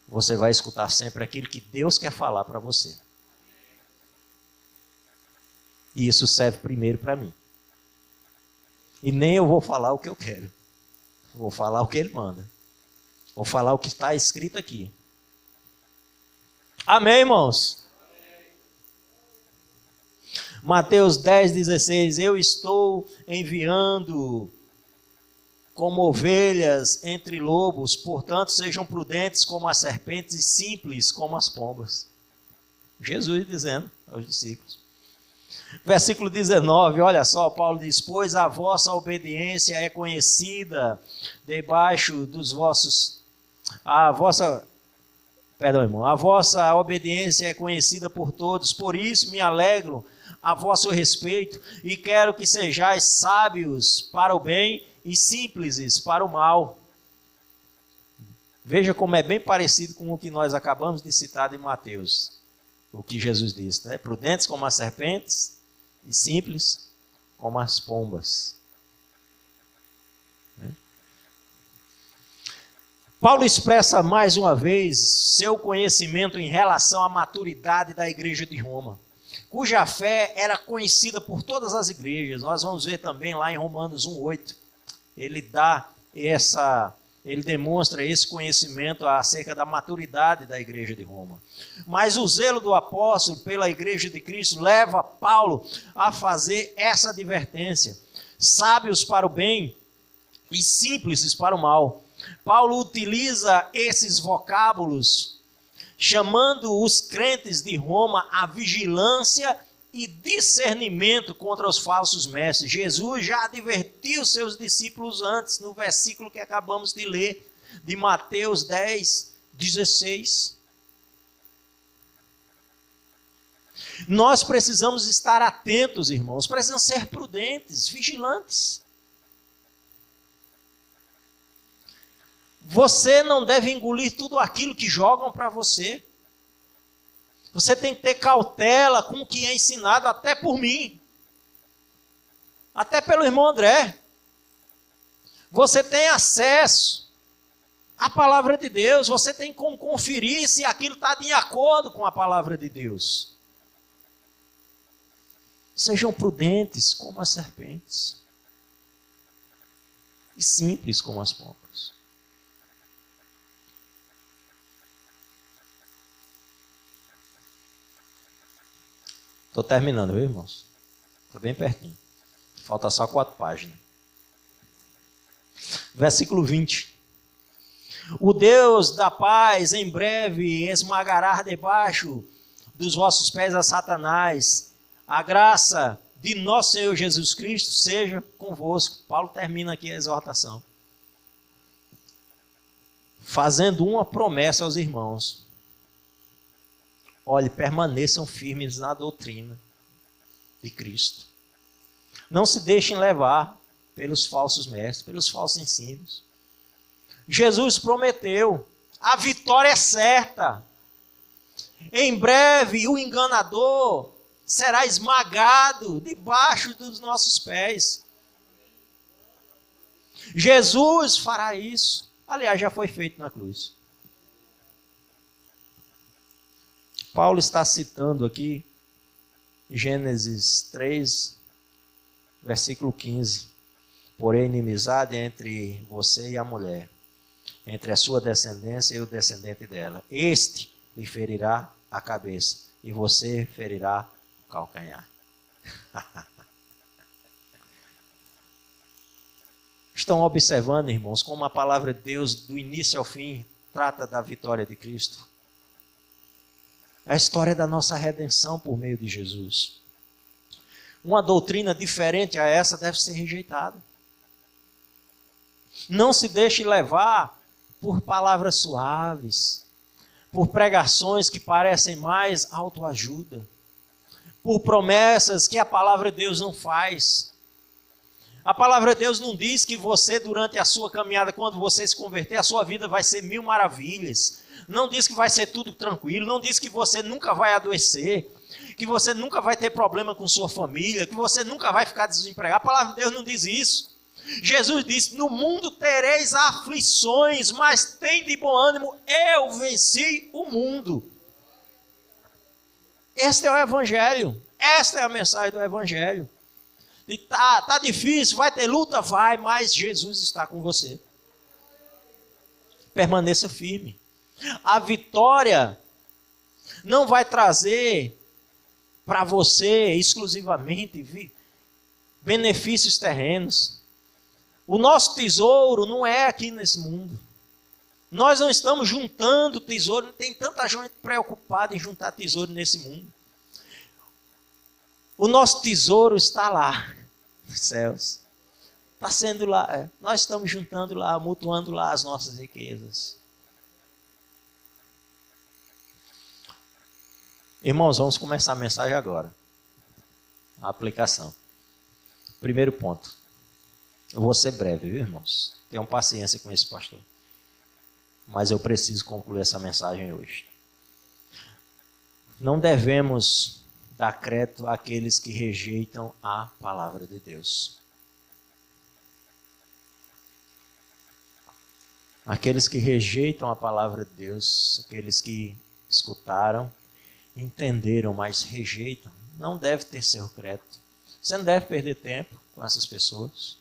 Você vai escutar sempre aquilo que Deus quer falar para você. E isso serve primeiro para mim. E nem eu vou falar o que eu quero. Vou falar o que Ele manda. Vou falar o que está escrito aqui. Amém, irmãos? Mateus 10,16. Eu estou enviando como ovelhas entre lobos, portanto sejam prudentes como as serpentes e simples como as pombas. Jesus dizendo aos discípulos. Versículo 19, olha só, Paulo diz: pois a vossa obediência é conhecida debaixo dos vossos... A vossa obediência é conhecida por todos, por isso me alegro a vosso respeito e quero que sejais sábios para o bem e simples para o mal. Veja como é bem parecido com o que nós acabamos de citar em Mateus. O que Jesus disse, né? Prudentes como as serpentes e simples como as pombas. Paulo expressa mais uma vez seu conhecimento em relação à maturidade da igreja de Roma, cuja fé era conhecida por todas as igrejas. Nós vamos ver também lá em Romanos 1:8. Ele demonstra esse conhecimento acerca da maturidade da igreja de Roma. Mas o zelo do apóstolo pela igreja de Cristo leva Paulo a fazer essa advertência. Sábios para o bem e simples para o mal. Paulo utiliza esses vocábulos chamando os crentes de Roma à vigilância e discernimento contra os falsos mestres. Jesus já advertiu seus discípulos antes, no versículo que acabamos de ler, de Mateus 10, 16. Nós precisamos estar atentos, irmãos, precisamos ser prudentes, vigilantes. Você não deve engolir tudo aquilo que jogam para você. Você tem que ter cautela com o que é ensinado até por mim. Até pelo irmão André. Você tem acesso à palavra de Deus. Você tem como conferir se aquilo está de acordo com a palavra de Deus. Sejam prudentes como as serpentes. E simples como as pombas. Estou terminando, viu, irmãos? Estou bem pertinho. Falta só 4 páginas. Versículo 20. O Deus da paz em breve esmagará debaixo dos vossos pés a Satanás. A graça de nosso Senhor Jesus Cristo seja convosco. Paulo termina aqui a exortação, fazendo uma promessa aos irmãos. Olhe, permaneçam firmes na doutrina de Cristo. Não se deixem levar pelos falsos mestres, pelos falsos ensinos. Jesus prometeu, a vitória é certa. Em breve o enganador será esmagado debaixo dos nossos pés. Jesus fará isso. Aliás, já foi feito na cruz. Paulo está citando aqui Gênesis 3, versículo 15. Porém, inimizade entre você e a mulher, entre a sua descendência e o descendente dela. Este lhe ferirá a cabeça e você ferirá o calcanhar. Estão observando, irmãos, como a palavra de Deus, do início ao fim, trata da vitória de Cristo? A história da nossa redenção por meio de Jesus. Uma doutrina diferente a essa deve ser rejeitada. Não se deixe levar por palavras suaves, por pregações que parecem mais autoajuda, por promessas que a palavra de Deus não faz. A palavra de Deus não diz que você, durante a sua caminhada, quando você se converter, a sua vida vai ser 1000 maravilhas. Não diz que vai ser tudo tranquilo, não diz que você nunca vai adoecer, que você nunca vai ter problema com sua família, que você nunca vai ficar desempregado. A palavra de Deus não diz isso. Jesus disse, no mundo tereis aflições, mas tem de bom ânimo, eu venci o mundo. Este é o Evangelho, esta é a mensagem do Evangelho. E tá difícil, vai ter luta, vai, mas Jesus está com você. Permaneça firme. A vitória não vai trazer para você exclusivamente benefícios terrenos. O nosso tesouro não é aqui nesse mundo. Nós não estamos juntando tesouro, tem tanta gente preocupada em juntar tesouro nesse mundo. O nosso tesouro está lá, nos céus. Está sendo lá, nós estamos juntando lá, amontoando lá as nossas riquezas. Irmãos, vamos começar a mensagem agora. A aplicação. Primeiro ponto. Eu vou ser breve, viu, irmãos? Tenham paciência com esse pastor. Mas eu preciso concluir essa mensagem hoje. Não devemos dar crédito àqueles que rejeitam a palavra de Deus. Aqueles que rejeitam a palavra de Deus, aqueles que escutaram, entenderam, mas rejeitam, não deve ter seu crédito. Você não deve perder tempo com essas pessoas.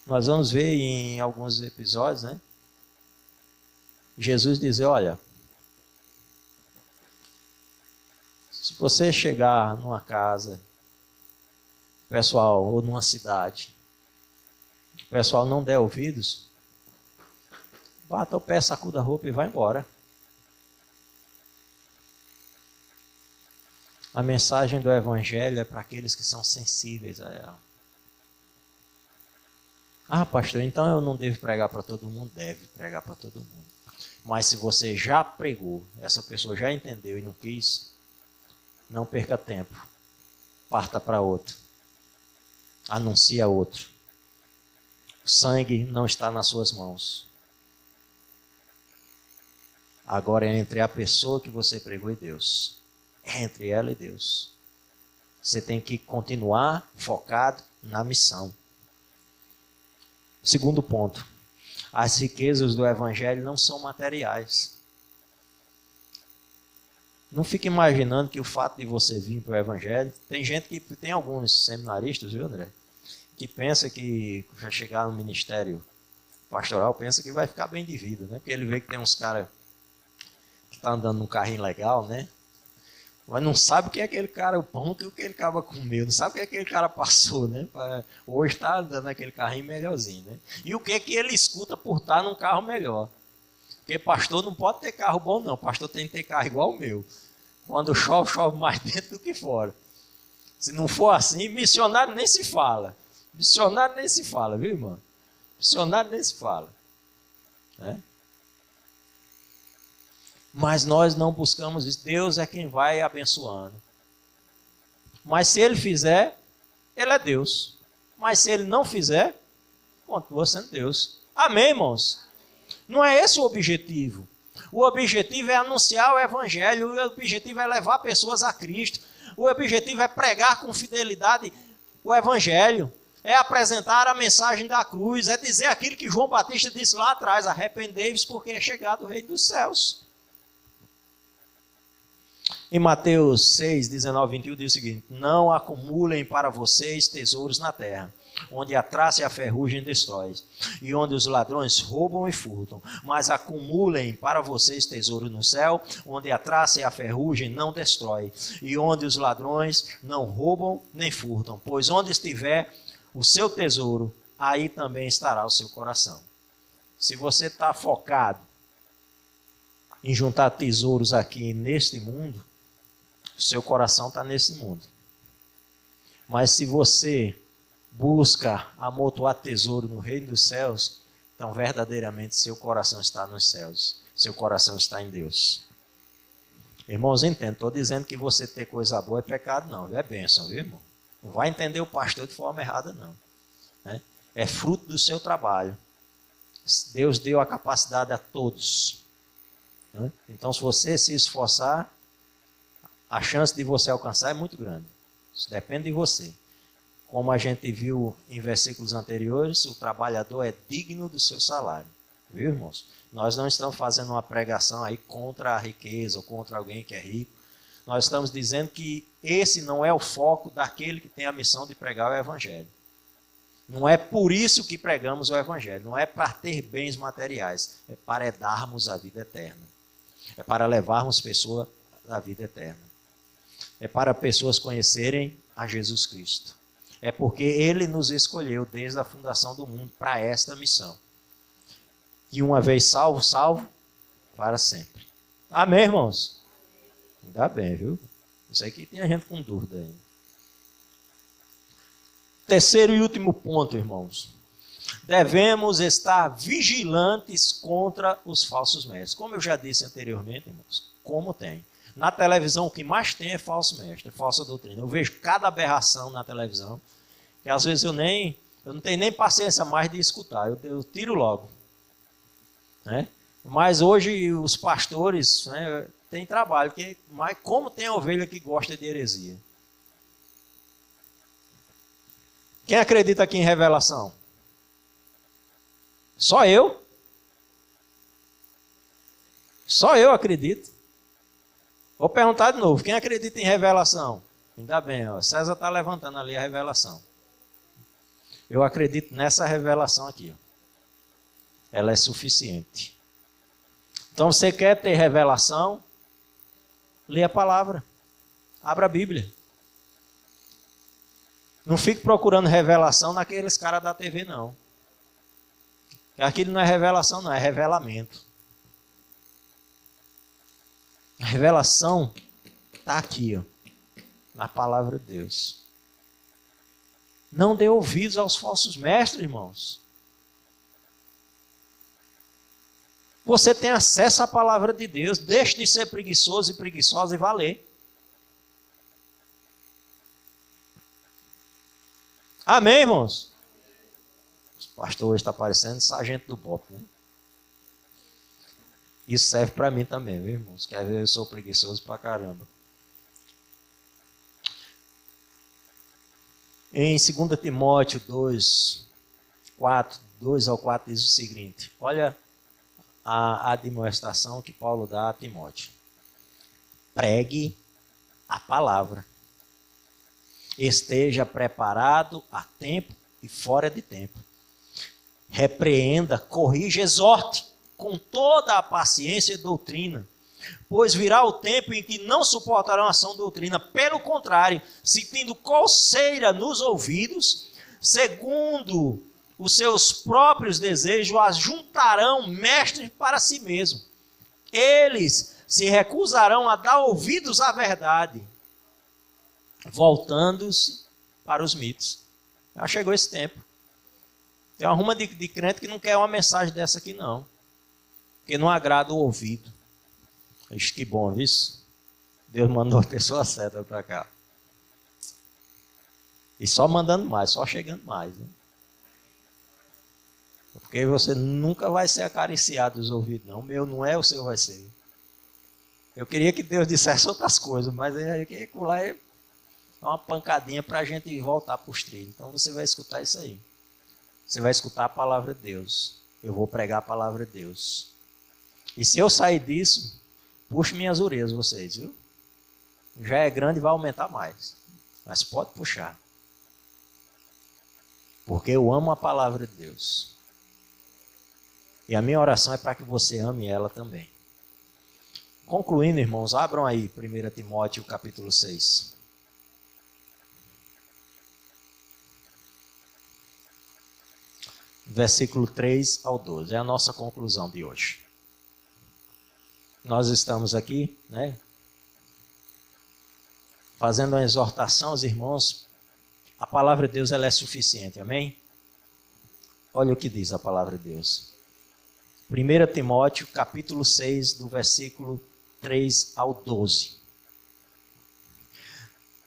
Nós vamos ver em alguns episódios, né? Jesus dizer, olha, se você chegar numa casa, pessoal, ou numa cidade, o pessoal não der ouvidos, bata o pé, sacuda a roupa e vai embora. A mensagem do Evangelho é para aqueles que são sensíveis a ela. Ah, pastor, então eu não devo pregar para todo mundo? Deve pregar para todo mundo. Mas se você já pregou, essa pessoa já entendeu e não quis, não perca tempo. Parta para outro. Anuncia outro. O sangue não está nas suas mãos. Agora é entre a pessoa que você pregou e Deus. É entre ela e Deus. Você tem que continuar focado na missão. Segundo ponto. As riquezas do Evangelho não são materiais. Não fique imaginando que o fato de você vir para o Evangelho... Tem gente que... Tem alguns seminaristas, viu, André? Que pensa que já chegar no ministério pastoral, pensa que vai ficar bem de vida, né? Porque ele vê que tem uns caras que estão andando num carrinho legal, né? Mas não sabe o que é aquele cara, o pão que aquele cara comeu, não sabe o que aquele cara passou, né? Hoje está andando naquele carrinho melhorzinho, né? E o que é que ele escuta por estar num carro melhor? Porque pastor não pode ter carro bom, não. Pastor tem que ter carro igual o meu. Quando chove, chove mais dentro do que fora. Se não for assim, missionário nem se fala. Missionário nem se fala, viu, irmão? Missionário nem se fala. Né? Mas nós não buscamos isso. Deus é quem vai abençoando. Mas se ele fizer, ele é Deus. Mas se ele não fizer, continua sendo Deus. Amém, irmãos? Não é esse o objetivo. O objetivo é anunciar o Evangelho. O objetivo é levar pessoas a Cristo. O objetivo é pregar com fidelidade o Evangelho. É apresentar a mensagem da cruz. É dizer aquilo que João Batista disse lá atrás. Arrependei-vos porque é chegado o Reino dos Céus. Em Mateus 6, 19, 21 diz o seguinte: não acumulem para vocês tesouros na terra, onde a traça e a ferrugem destrói, e onde os ladrões roubam e furtam, mas acumulem para vocês tesouros no céu, onde a traça e a ferrugem não destrói, e onde os ladrões não roubam nem furtam, pois onde estiver o seu tesouro, aí também estará o seu coração. Se você está focado em juntar tesouros aqui neste mundo, o seu coração está nesse mundo. Mas se você busca amontoar tesouro no reino dos céus, então verdadeiramente seu coração está nos céus. Seu coração está em Deus. Irmãos, entendo. Estou dizendo que você ter coisa boa é pecado, não. É bênção, viu, irmão? Não vai entender o pastor de forma errada, não. É fruto do seu trabalho. Deus deu a capacidade a todos. Então, se você se esforçar, a chance de você alcançar é muito grande. Isso depende de você. Como a gente viu em versículos anteriores, o trabalhador é digno do seu salário. Viu, irmãos? Nós não estamos fazendo uma pregação aí contra a riqueza ou contra alguém que é rico. Nós estamos dizendo que esse não é o foco daquele que tem a missão de pregar o Evangelho. Não é por isso que pregamos o Evangelho. Não é para ter bens materiais. É para darmos a vida eterna. É para levarmos pessoas à vida eterna. É para pessoas conhecerem a Jesus Cristo. É porque Ele nos escolheu desde a fundação do mundo para esta missão. E uma vez salvo, salvo para sempre. Amém, irmãos? Ainda bem, viu? Isso aqui tem gente com dúvida ainda. Terceiro e último ponto, irmãos. Devemos estar vigilantes contra os falsos mestres. Como eu já disse anteriormente, irmãos, como tem. Na televisão o que mais tem é falso mestre, falsa doutrina. Eu vejo cada aberração na televisão, que às vezes eu não tenho nem paciência mais de escutar, eu tiro logo. Né? Mas hoje os pastores, né, têm trabalho, mas como tem ovelha que gosta de heresia? Quem acredita aqui em revelação? Só eu? Só eu acredito. Vou perguntar de novo, quem acredita em revelação? Ainda bem, ó, César está levantando ali a revelação. Eu acredito nessa revelação aqui. Ó. Ela é suficiente. Então, você quer ter revelação? Lê a palavra. Abra a Bíblia. Não fique procurando revelação naqueles caras da TV, não. Aquilo não é revelação, não, é revelamento. A revelação está aqui, ó, na palavra de Deus. Não dê ouvidos aos falsos mestres, irmãos. Você tem acesso à palavra de Deus. Deixe de ser preguiçoso e preguiçosa e vá ler. Amém, irmãos? O pastor hoje está parecendo sargento do BOP, né? Isso serve para mim também, viu, irmãos? Que às vezes eu sou preguiçoso pra caramba. Em 2 Timóteo 2, 2 ao 4 diz o seguinte. Olha a admoestação que Paulo dá a Timóteo. Pregue a palavra. Esteja preparado a tempo e fora de tempo. Repreenda, corrija, exorte com toda a paciência e doutrina. Pois virá o tempo em que não suportarão a sã doutrina. Pelo contrário, sentindo coceira nos ouvidos, segundo os seus próprios desejos, ajuntarão mestres para si mesmo. Eles se recusarão a dar ouvidos à verdade, voltando-se para os mitos. Já chegou esse tempo. Tem uma ruma de crente que não quer uma mensagem dessa aqui, não. Porque não agrada o ouvido. Ixi, que bom, viu? Deus mandou a pessoa certa para cá. E só mandando mais, só chegando mais. Né? Porque você nunca vai ser acariciado dos ouvidos, não. O meu não é, o seu vai ser. Eu queria que Deus dissesse outras coisas, mas lá é uma pancadinha para a gente voltar para os trilhos. Então você vai escutar isso aí. Você vai escutar a palavra de Deus. Eu vou pregar a palavra de Deus. E se eu sair disso, puxe minhas orelhas, vocês, viu? Já é grande e vai aumentar mais. Mas pode puxar. Porque eu amo a palavra de Deus. E a minha oração é para que você ame ela também. Concluindo, irmãos, abram aí 1 Timóteo capítulo 6. Versículo 3 ao 12. É a nossa conclusão de hoje. Nós estamos aqui, né, fazendo uma exortação aos irmãos. A palavra de Deus ela é suficiente, amém? Olha o que diz a palavra de Deus. 1 Timóteo, capítulo 6, do versículo 3 ao 12.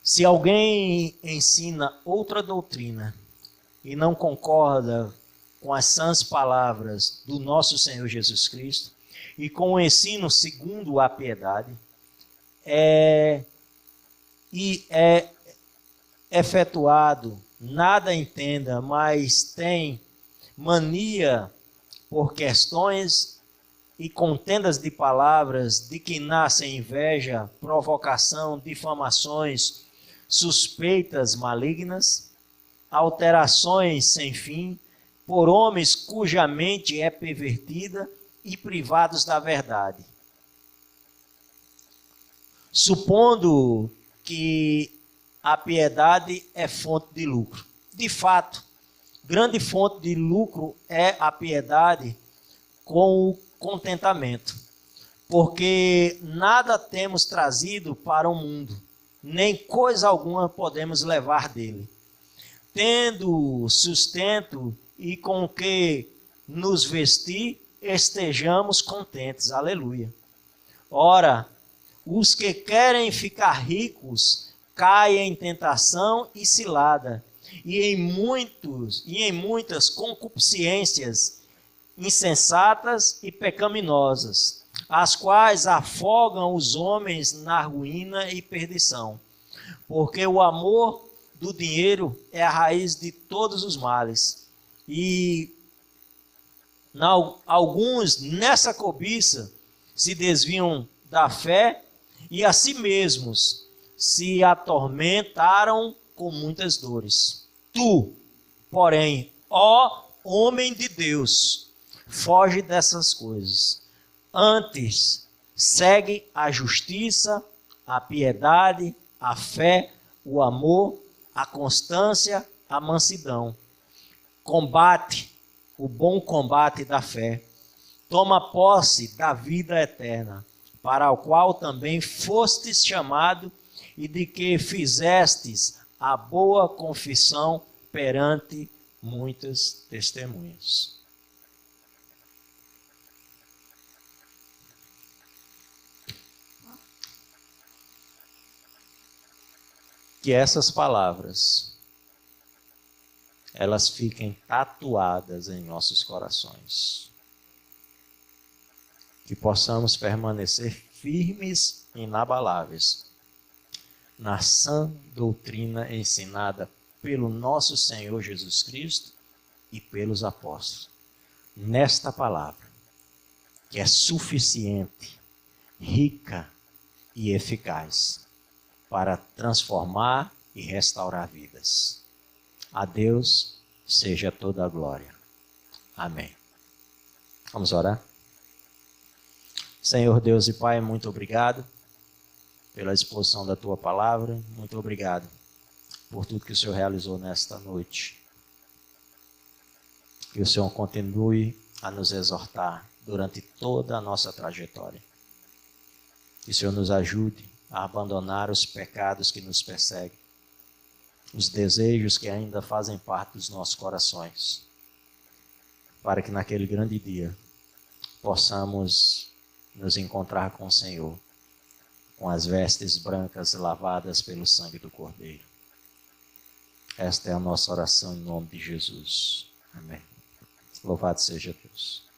Se alguém ensina outra doutrina e não concorda com as sãs palavras do nosso Senhor Jesus Cristo e com o ensino segundo a piedade, é efetuado, nada entenda, mas tem mania por questões e contendas de palavras, de que nascem inveja, provocação, difamações, suspeitas malignas, alterações sem fim, por homens cuja mente é pervertida e privados da verdade. Supondo que a piedade é fonte de lucro. De fato, grande fonte de lucro é a piedade com o contentamento, porque nada temos trazido para o mundo, nem coisa alguma podemos levar dele. Tendo sustento e com o que nos vestir, estejamos contentes. Aleluia. Ora, os que querem ficar ricos caem em tentação e cilada, e em muitas concupiscências insensatas e pecaminosas, as quais afogam os homens na ruína e perdição. Porque o amor do dinheiro é a raiz de todos os males. E alguns nessa cobiça se desviam da fé e a si mesmos se atormentaram com muitas dores. Tu, porém, ó homem de Deus, foge dessas coisas. Antes, segue a justiça, a piedade, a fé, o amor, a constância, a mansidão. Combate o bom combate da fé, toma posse da vida eterna, para o qual também fostes chamado e de que fizestes a boa confissão perante muitas testemunhas. Que essas palavras, elas fiquem tatuadas em nossos corações. Que possamos permanecer firmes e inabaláveis na sã doutrina ensinada pelo nosso Senhor Jesus Cristo e pelos apóstolos. Nesta palavra, que é suficiente, rica e eficaz para transformar e restaurar vidas. A Deus seja toda a glória. Amém. Vamos orar? Senhor Deus e Pai, muito obrigado pela exposição da Tua palavra. Muito obrigado por tudo que o Senhor realizou nesta noite. Que o Senhor continue a nos exortar durante toda a nossa trajetória. Que o Senhor nos ajude a abandonar os pecados que nos perseguem, os desejos que ainda fazem parte dos nossos corações, para que naquele grande dia possamos nos encontrar com o Senhor, com as vestes brancas lavadas pelo sangue do Cordeiro. Esta é a nossa oração em nome de Jesus. Amém. Louvado seja Deus.